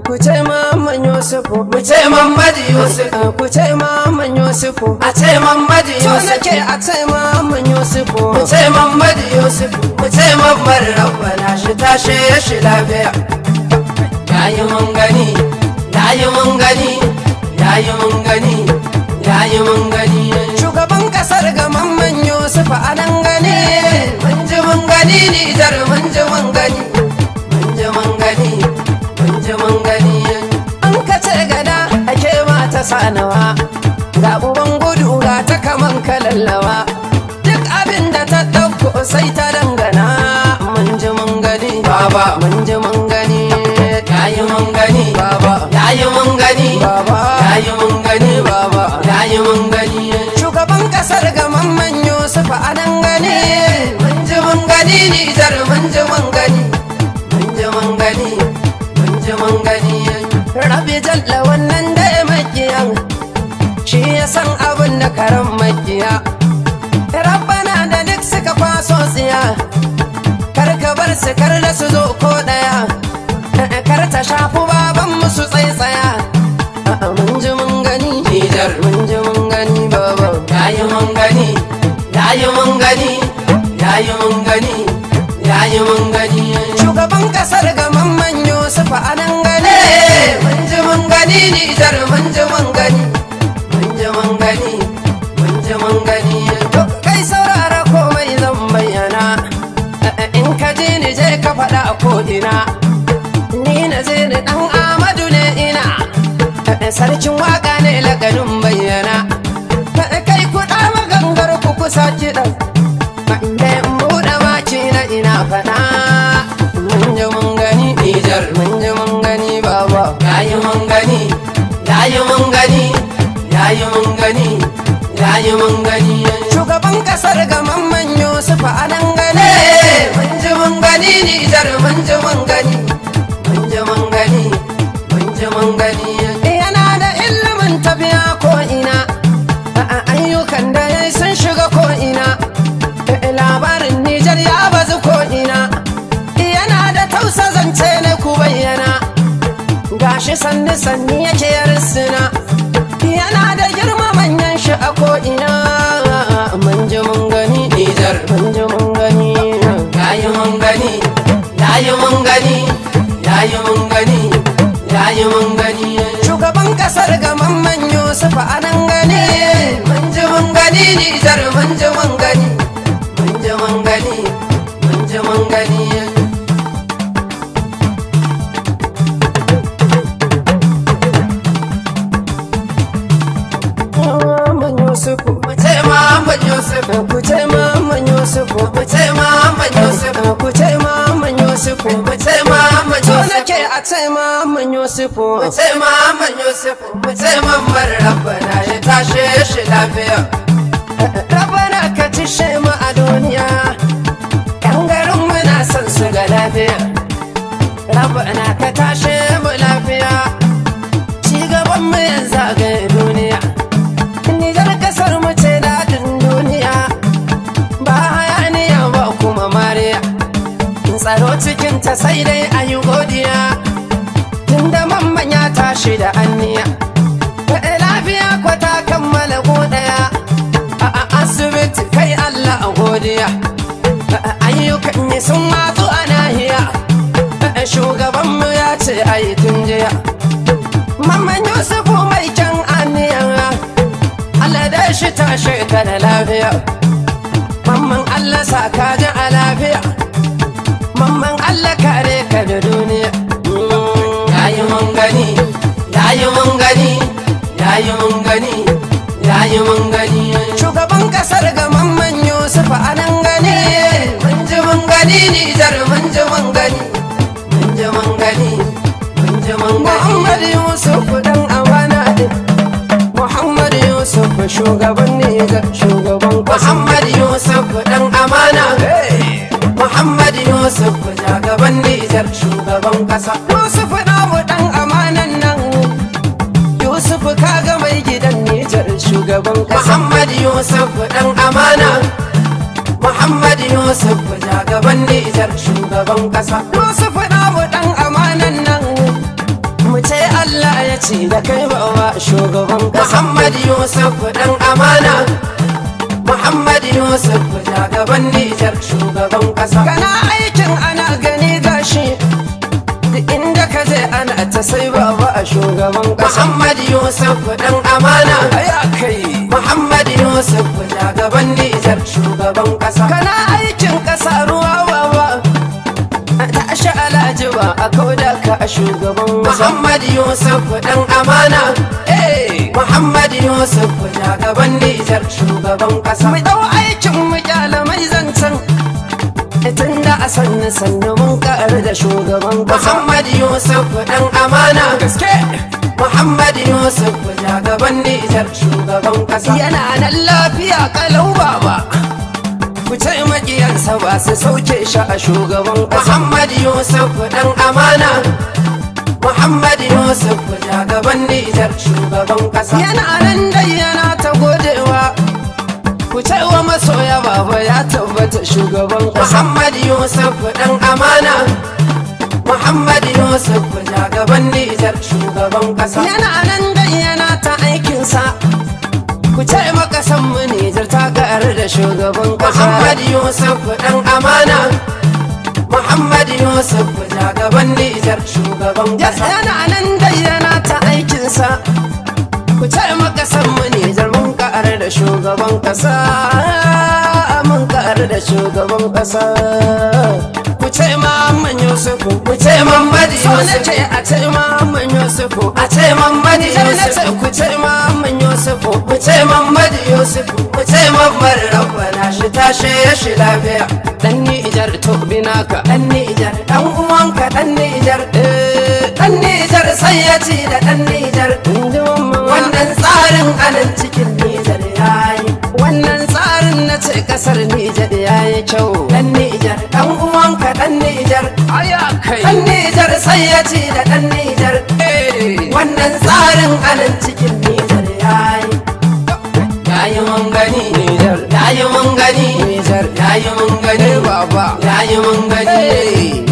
Ku ce Mamman Yusufu, mu ce Mamadu Yusuf, ku ce Mamman Yusufu, a ce Mamadu so Yusuf, nake a ce Mamman Yusufu. mu ce Mamadu Yusuf, mu ce Mamman Rabbana shi tashe shi lafiya. Yayi mun gani, yayi mun gani, yayi mun gani, yayi mun gani. Shugaban kasar ga Mamman Yusufu a nan gani. Mun ji mun gani Nijar, mun ji mun gani, mun ji mun gani, mun ji mun gani. An ka ce gada ake mata sanawa, ga uban gudu ga ta kaman kalallawa. Duk abin da ta ɗauko sai ta dangana. Mun ji mun gani, Baba, mun ji mun gani. yayi mun gani, Baba, yayi mun gani, Baba, yayi mun gani, Baba. yayi mun gani. Shugaban kasar ga Mamman Yusufu a nan gani. Mun ji mun gani Nijar, mun ji mun gani, mun ji mun gani, mun ji mun gani. Rabi jalla wannan da ya makiyan, shi ya san abin da karan makiya. Rabbana da duk suka kwaso tsiya, kar ka bar su kar da su zo ko ɗaya, kar ta shafi baban musu tsaitsaya. Mun ji mun gani Nijar, mun ji mun gani baba. yayi mun gani, yayi mun gani, yayi mun gani, yayi mun gani. Shugaban kasar ga Mamman Yusufu a nan gani. Mun ji mun gani Nijar, mun ji mun gani, mun ji mun gani, mun ji mun gani. To kai saurara komai zan bayyana, in ka je ni je ka faɗa a ko'ina. Ni na je ni ɗan Amadu ne ina, sarkin waka ne laganin bayyana. Kai kuɗa magangar ku kusa kiɗan, inda in buɗe baki na ina faɗa. Mun ji mun gani Nijar, mun ji mun gani baba. yayi mun gani, yayi mun gani, yayi mun gani, yayi mun gani. Shugaban kasar ga Mamman Yusufu a nan gani. Mun ji mun gani Nijar, mun ji mun gani, mun ji mun gani, mun ji mun gani. Yana da ilimin tafiya ko'ina, ayyukan da ya sun shiga ko'ina, labarin Nijar ya bazu ko'ina. Yana da tausa zance na ku bayyana, gashi sanni sanni yake yarsuna. Yana da girma manyan shi a ko'ina. Mun ji mun gani Nijar, mun ji mun gani. yayi mun gani, yayi mun gani, yayi mun gani, yayi mun gani. Shugaban kasar ga Mamman Yusufu a nan gani. Mun ji mun gani Nijar, mun ji mun gani, mun ji mun gani, mun ji mun gani. Mamman Yusufu, Mu ce Mamman Yusuf, ku ce Mamman Yusufu, mu ce Mamman Yusuf, ku ce Mamman Yusufu. mu ce Mamman So Yusuf. nake a ce Mamman Yusufu. Mu ce Mamman Yusuf, mu ce Mamman Rabbana ya tashe shi lafiya. Rabbana ka tishe mu a duniya, yan garin muna son su ga lafiya. Rabbana ka tashe mu lafiya, ci gaban mu yanzu a ga duniya. Nijar kasar mu ce daɗin duniya, ba hayaniya ba kuma mariya. Tsaro cikin ta sai dai a yi godiya, tunda Mamman ya tashi da anniya. Lafiya kwata kammala ɗaya, a asibiti kai Allah a godiya. Ayyukan yi sun matsu a nahiya, shugabanmu ya ce a yi tun jiya. Mamman Yusufu mai kyan aniya, Allah da shi tashi ka da lafiya. Mamman Allah sa ka ji a lafiya, Mamman Allah kare ka da duniya. Yayi mun gani, yayi mun gani, yayi mun gani, yayi mun gani. Shugaban kasar ga Mamman Yusufu a nan gani. Mun ji mun gani Nijar, mun ji mun gani, mun ji mun gani, mun ji mun gani. Muhammad Yusuf dan amana din, Muhammad Yusuf shugaban Nijar, shugaban kasa. Muhammad Yusuf dan amana, Muhammad Yusuf jagaban Nijar, shugaban kasa. Yusuf namu dan amanan nan, Yusuf kaga mai gidan Nijar, shugaban kasa. Muhammad Yusuf dan amana, Muhammad Yusuf Yusuf jagaban Nijar shugaban kasa. Yusuf namu dan amanan nan mu ce Allah ya ce da kai bawa shugaban kasa. Muhammad Yusuf dan amana, Muhammad Yusuf jagaban Nijar shugaban kasa. Kana aikin ana gani gashi duk inda ka je ana ta sai baba a shugaban kasa. Muhammad Yusuf dan amana, Aya kai Muhammad Yusuf jagaban Nijar shugaban kasa. kana aikin kasa ruwa baba tashi alhaji ba a kauda ka a shugaban kasa. Muhammad Yusuf dan amana, Muhammad Yusuf jagaban Nijar shugaban kasa. Mu dau aikin mu kyalamai zancen tunda a sannu sannu mun ƙaru da shugaban kasa. Muhammad Yusuf dan amana, Gaske Muhammad Yusuf jagaban Nijar shugaban kasa. yana nan lafiya kalau baba ku ce makiyansa ba su sauke shi a shugaban kasa. Muhammad Yusuf dan amana, Muhammad Yusuf jagaban Nijar shugaban kasa. Yana nan dai yana ta godewa ku ce wa masoya baba ya tabbata shugaban kasa. Muhammad Yusuf dan amana, Muhammad Yusuf jagaban Nijar shugaban kasa. Yana nan dai yana ta aikinsa ku ce makasan mu Nijar ta ƙaru da shugaban kasa. Muhammad Yusuf dan amana, Muhammad Yusuf jagaban Nijar shugaban kasa. Yana nan dai yana ta aikinsa ku ce makasan mu Nijar mun ƙaru da shugaban kasa. Mun ƙaru da shugaban kasa. Ku ce Mamman Yusufu, Ku ce Muhammad so na Yusuf, ce a ce Mamman Yusufu, a ce Muhammad Nijar na ce Yusuf, ku ce Mamman Yusufu, ku ce Muhammad Yusuf, ku ce Muhammad Rabbana shi tashe shi lafiya. dan Nijar to binaka. Dan Nijar, dan uwanka dan Nijar, dan Nijar sai ya ci da dan Nijar. Wannan tsarin anan cikin Nijar yayi. Wannan tsarin na ce kasar Nijar ya yi kyau. Dan Nijar, dan uwanka dan Nijar, Aya kai. dan Nijar sai ya ci da dan Nijar. Wannan tsarin anan cikin Nijar yayi. Yayi mun gani, Nijar, yayi mun gani, Nijar, yayi mun gani, baba. yayi mun gani,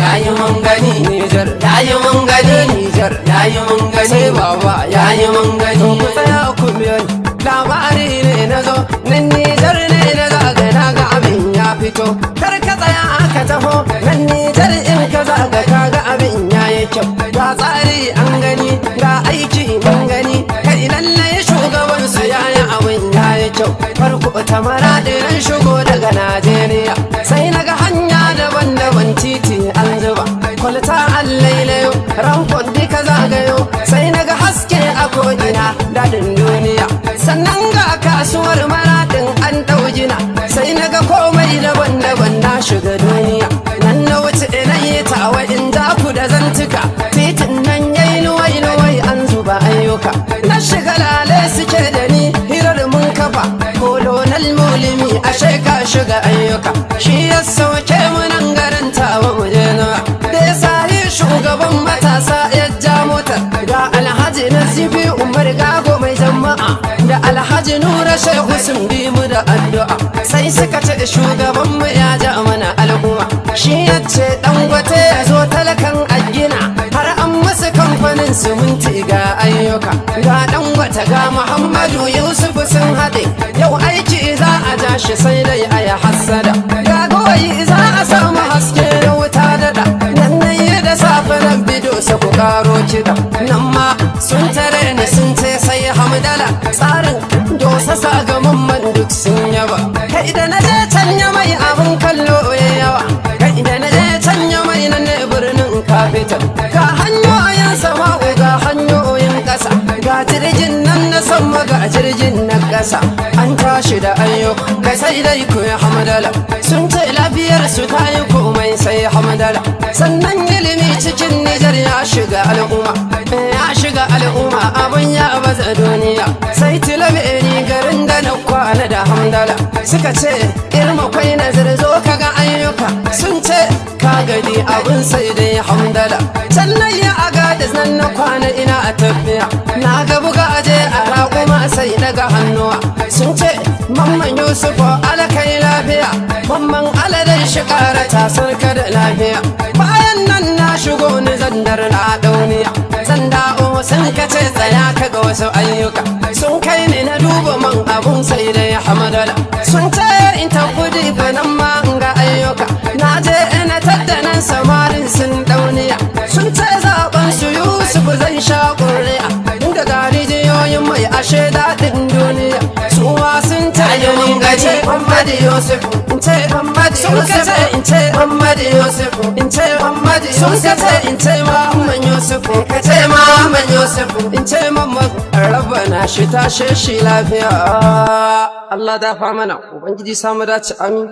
yayi mun gani, Nijar, yayi mun gani, Nijar, yayi mun gani, sai baba yayi mun gani. To ku tsaya ku biyo ni. Labari ne na zo, nan Nijar ne na zaga na ga abin ya fito. Kar ka tsaya aka taho, nan Nijar in ka zaga ka ga abin ya yi kyau. Ga tsari an gani, ga aiki mun gani, kai lallai shugaban su ya yi abin ya yi kyau. Farko ta maradiran shigo daga Najeriya, sai na ga hanya daban-daban titi an zuba. Kwalta an lailayo, rankon duka zagayo, sai na ga haske a ko'ina daɗin duniya. Sannan ga kasuwar maradin an ɗaujina, sai na ga komai daban-daban na shiga duniya. Nan na wuce na yi tawa in za ku da zantuka, titin nan yayi luwai-luwai an zuba ayyuka. Na shiga lale suke da ni hirar mun kafa, kolonal mulimi ashe ka shiga ayyuka. Shi ya sauke mu nan garin tawa mu je nawa, da ya sahi shugaban matasa ya ja motar. Da Alhaji Nazifi Umar Gago mai jama'a, da Alhaji Nura Shehu sun bi mu da addu'a. Sai suka ce shugaban mu ya ja mana al'umma, shi ya ce Dangote ya zo talakan a gina, har an musu kamfanin siminti ga ayyuka. Ga Dangote ga Muhammadu Yusuf sun haɗe, yau aiki za a ja shi sai dai a yi hassada. Ga gawayi za a samu haske da wuta daɗa, nan na yi da safe nan bido sa ku karo kiɗa. Nan ma sun tare ni sun ce sai hamdala, tsarin dosa sa ga mamman duk sun yaba. Kai da na je can ya mai abin kallo ya yawa, kai da na je can ya mai na ne birnin kafital. Ga hanyoyin sama ga hanyoyin ƙasa, ga jirgin nan na sama ga jirgin na ƙasa. An tashi da ayyuka kai sai dai ku ya hamdala, sun ce lafiyar su ta yi komai sai hamdala. Sannan ilimi cikin Nijar ya shiga al'umma, ya shiga al'umma abin ya baza duniya. Sai tilabiri garin da na kwana da hamdala, suka ce irma kwai nazar zo ka ga ayyuka. Sun ce ka gani abin sai dai hamdala. Sannan ya aga da nan na kwana ina a tafiya, na ga buga aje a raƙuma sai daga hannuwa. Sun ce mamman Yusufu alakai lafiya, mamman aladan shi ƙara tasar ka da lafiya. Bayan nan na shigo ni zandar na dauniya, zan dawo sun kace tsaya ka ga wasu ayyuka. Sun kai ni na duba man abun sai dai hamadala, sun ce in ta kudi nan ma in ga ayyuka. Na je ina tattanan samarin sun dauniya, sun ce zaben su Yusuf zai sha ƙuri'a. Inda gari jiyoyin mai ashe daɗin duniya, su ma sun ce mun gaje Muhammad Yusuf, in ce Muhammad Yusuf, in ce Muhammad Yusuf, in ce Muhammad Yusuf, in ce Muhammad Yusuf, ka ce Muhammad Yusuf, in ce Muhammad. Rabbana shi tashe shi lafiya. Allah dafa mana, Ubangiji samu dace, amin.